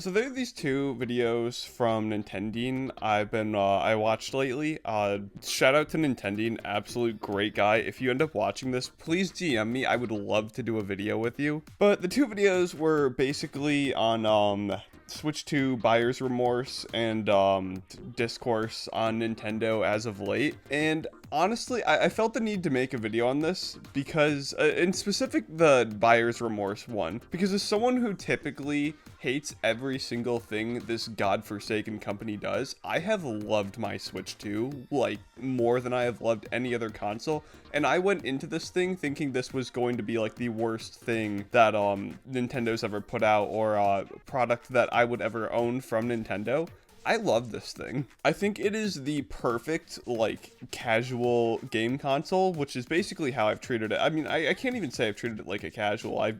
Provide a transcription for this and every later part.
So there are these two videos from Nintendine I watched lately. Shout out to Nintendine, absolute great guy. If you end up watching this, please DM me. I would love to do a video with you. But the two videos were basically on Switch 2 buyer's remorse and discourse on Nintendo as of late. And honestly, I felt the need to make a video on this because, in specific, the buyer's remorse one, because as someone who typically hates every single thing this godforsaken company does, I have loved my Switch 2, like, more than I have loved any other console, and I went into this thing thinking this was going to be, like, the worst thing that, Nintendo's ever put out, or a product that I would ever own from Nintendo. I love this thing. I think it is the perfect, like, casual game console, which is basically how I've treated it. I mean, I can't even say I've treated it like a casual. I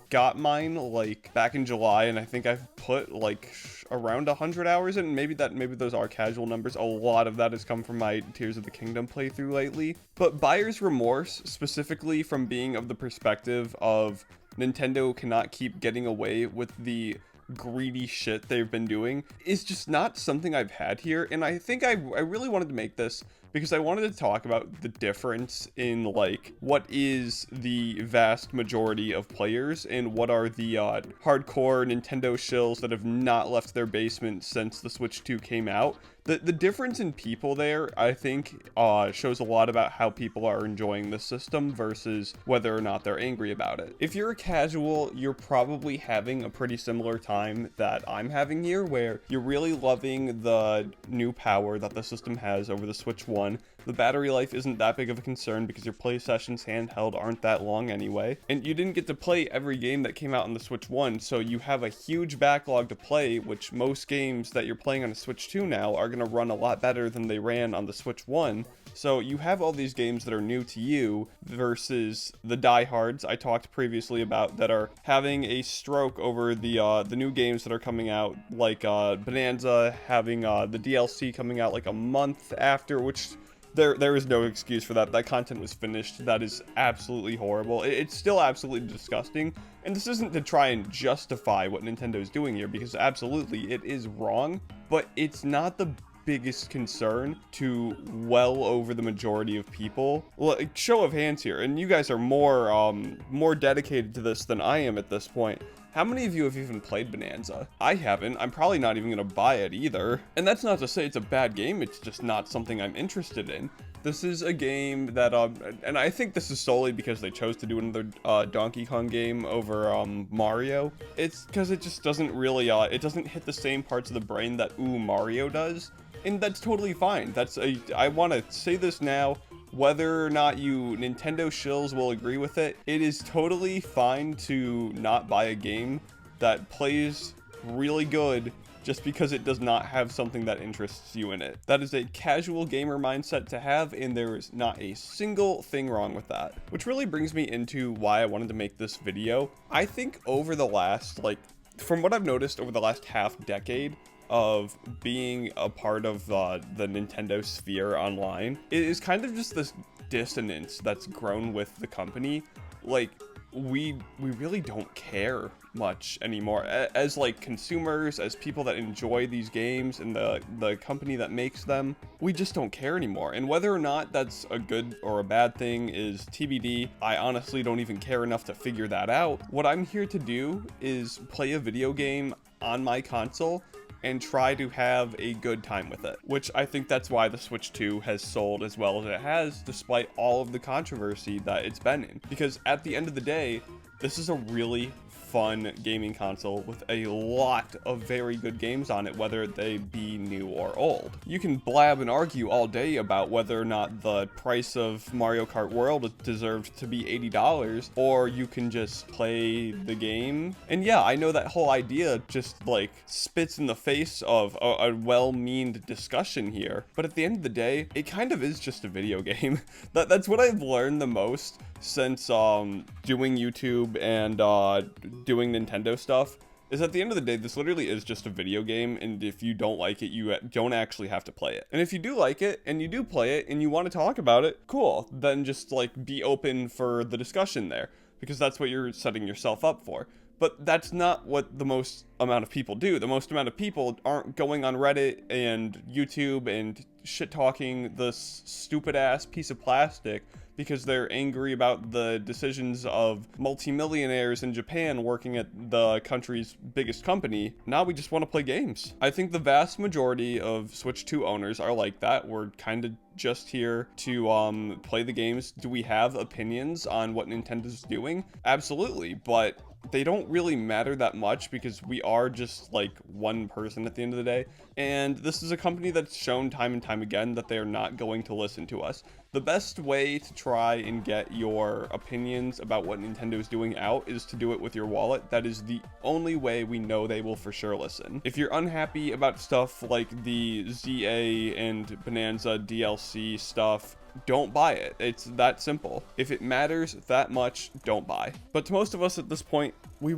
got mine, like, back in July, and I think I've put, like, around 100 hours in. Maybe those are casual numbers. A lot of that has come from my Tears of the Kingdom playthrough lately. But buyer's remorse, specifically from being of the perspective of Nintendo cannot keep getting away with the greedy shit they've been doing, is just not something I've had here. And I think I really wanted to make this because I wanted to talk about the difference in, like, what is the vast majority of players and what are the hardcore Nintendo shills that have not left their basement since the Switch 2 came out. The difference in people there, I think, shows a lot about how people are enjoying the system versus whether or not they're angry about it. If you're a casual, you're probably having a pretty similar time that I'm having here, where you're really loving the new power that the system has over the Switch 1. The battery life isn't that big of a concern because your play sessions handheld aren't that long anyway. And you didn't get to play every game that came out on the Switch 1, so you have a huge backlog to play, which most games that you're playing on a Switch 2 now are going to run a lot better than they ran on the Switch 1. So you have all these games that are new to you versus the diehards I talked previously about that are having a stroke over the new games that are coming out, like Bonanza having the DLC coming out like a month after, which there is no excuse for that. That content was finished. That is absolutely horrible. It's still absolutely disgusting. And this isn't to try and justify what Nintendo's doing here, because absolutely it is wrong, but it's not the biggest concern to well over the majority of people. Like, show of hands here, and you guys are more dedicated to this than I am at this point. How many of you have even played Bonanza? I haven't. I'm probably not even gonna buy it either. And that's not to say it's a bad game, it's just not something I'm interested in. This is a game that, and I think this is solely because they chose to do another Donkey Kong game over Mario. It's because it just doesn't really, it doesn't hit the same parts of the brain that Mario does. And that's totally fine. I want to say this now, whether or not you Nintendo shills will agree with it, it is totally fine to not buy a game that plays really good just because it does not have something that interests you in it. That is a casual gamer mindset to have, and there is not a single thing wrong with that. Which really brings me into why I wanted to make this video. I think over the last, like, from what I've noticed over the last half decade of being a part of the Nintendo sphere online, it is kind of just this dissonance that's grown with the company. Like, we really don't care much anymore as like consumers, as people that enjoy these games and the company that makes them. We just don't care anymore, and whether or not that's a good or a bad thing is TBD. I honestly don't even care enough to figure that out. What I'm here to do is play a video game on my console and try to have a good time with it, which I think that's why the Switch 2 has sold as well as it has, despite all of the controversy that it's been in. Because at the end of the day, this is a really fun gaming console with a lot of very good games on it, whether they be new or old. You can blab and argue all day about whether or not the price of Mario Kart World deserved to be $80, or you can just play the game. And yeah, I know that whole idea just like spits in the face of a well-meaned discussion here, but at the end of the day, it kind of is just a video game. That's what I've learned the most since doing YouTube and doing Nintendo stuff, is at the end of the day, this literally is just a video game, and if you don't like it, you don't actually have to play it. And if you do like it, and you do play it, and you want to talk about it, cool, then just like be open for the discussion there, because that's what you're setting yourself up for. But that's not what the most amount of people do. The most amount of people aren't going on Reddit and YouTube and shit talking this stupid ass piece of plastic because they're angry about the decisions of multimillionaires in Japan working at the country's biggest company. Now we just want to play games. I think the vast majority of Switch 2 owners are like that. We're kind of just here to play the games. Do we have opinions on what Nintendo's doing? Absolutely, but they don't really matter that much because we are just like one person at the end of the day. And this is a company that's shown time and time again that they are not going to listen to us. The best way to try and get your opinions about what Nintendo is doing out is to do it with your wallet. That is the only way we know they will for sure listen. If you're unhappy about stuff like the ZA and Bonanza DLC stuff, don't buy it. It's that simple. If it matters that much, don't buy. But to most of us at this point, we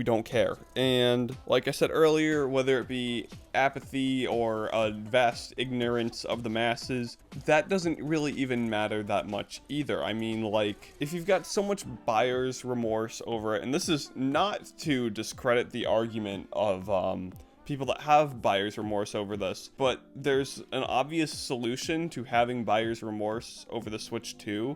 don't care. And like I said earlier, whether it be apathy or a vast ignorance of the masses, that doesn't really even matter that much either. I mean, like, if you've got so much buyer's remorse over it, and this is not to discredit the argument of people that have buyer's remorse over this, but there's an obvious solution to having buyer's remorse over the Switch 2,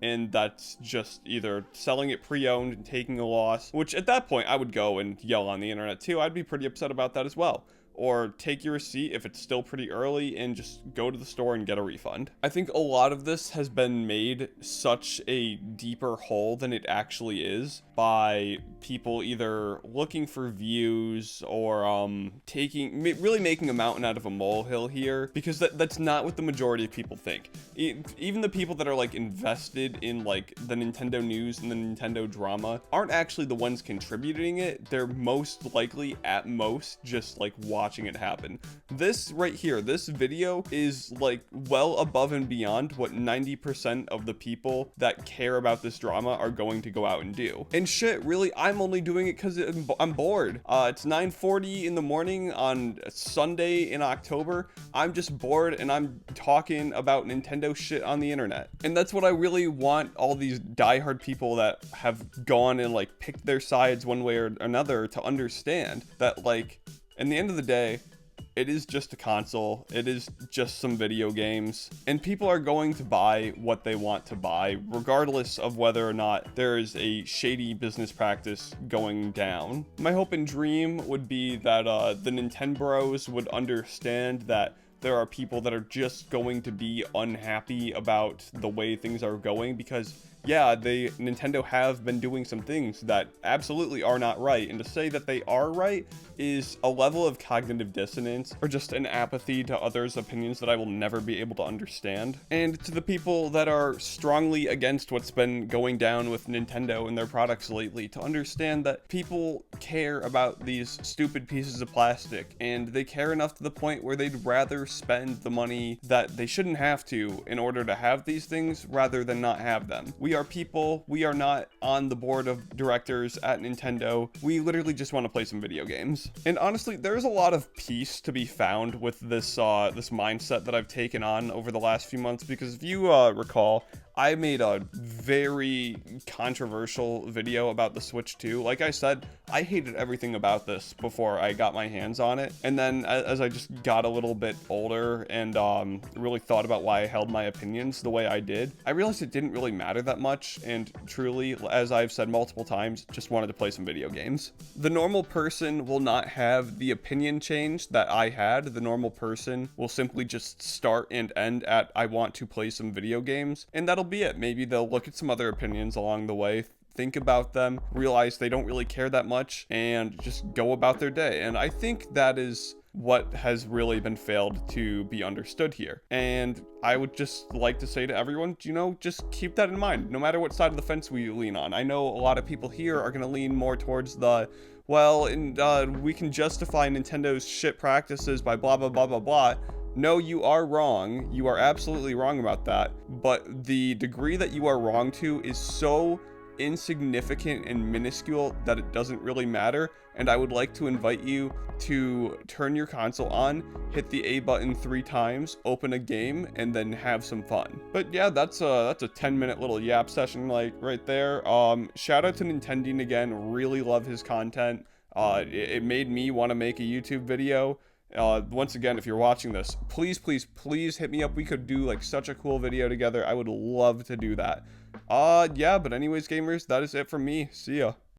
and that's just either selling it pre-owned and taking a loss, which at that point I would go and yell on the internet too. I'd be pretty upset about that as well. Or take your receipt if it's still pretty early and just go to the store and get a refund. I think a lot of this has been made such a deeper hole than it actually is by people either looking for views or really making a mountain out of a molehill here, because that's not what the majority of people think. Even the people that are like invested in like the Nintendo news and the Nintendo drama aren't actually the ones contributing it. They're most likely at most just like watching it happen. This right here, this video is like well above and beyond what 90% of the people that care about this drama are going to go out and do. And shit, really, I'm only doing it because I'm bored. It's 9:40 in the morning on Sunday in October. I'm just bored and I'm talking about Nintendo shit on the internet. And that's what I really want all these diehard people that have gone and like picked their sides one way or another to understand that, like, in the end of the day, it is just a console. It is just some video games, and people are going to buy what they want to buy, regardless of whether or not there is a shady business practice going down. My hope and dream would be that the Nintendo would understand that there are people that are just going to be unhappy about the way things are going, because yeah, Nintendo have been doing some things that absolutely are not right, and to say that they are right is a level of cognitive dissonance or just an apathy to others' opinions that I will never be able to understand. And to the people that are strongly against what's been going down with Nintendo and their products lately, to understand that people care about these stupid pieces of plastic, and they care enough to the point where they'd rather spend the money that they shouldn't have to in order to have these things rather than not have them. We are people. We are not on the board of directors at Nintendo. We literally just want to play some video games. And honestly, there's a lot of peace to be found with this this mindset that I've taken on over the last few months, because if you recall, I made a very controversial video about the Switch 2. Like I said, I hated everything about this before I got my hands on it. And then as I just got a little bit older and really thought about why I held my opinions the way I did, I realized it didn't really matter that much. And truly, as I've said multiple times, just wanted to play some video games. The normal person will not have the opinion change that I had. The normal person will simply just start and end at, I want to play some video games. And that'll be it. Maybe they'll look at some other opinions along the way, think about them, realize they don't really care that much, and just go about their day. And I think that is what has really been failed to be understood here. And I would just like to say to everyone, just keep that in mind, no matter what side of the fence we lean on. I know a lot of people here are going to lean more towards the, well, and we can justify Nintendo's shit practices by blah, blah, blah, blah, blah. No, you are wrong. You are absolutely wrong about that. But the degree that you are wrong to is so insignificant and minuscule that it doesn't really matter, and I would like to invite you to turn your console on, hit the A button 3 times, open a game, and then have some fun. But yeah, that's a 10-minute little yap session like right there. Shout out to Nintending again, really love his content. It made me want to make a YouTube video. Once again, if you're watching this, please, please, please hit me up. We could do like such a cool video together. I would love to do that. Yeah, but anyways, gamers, that is it from me. See ya.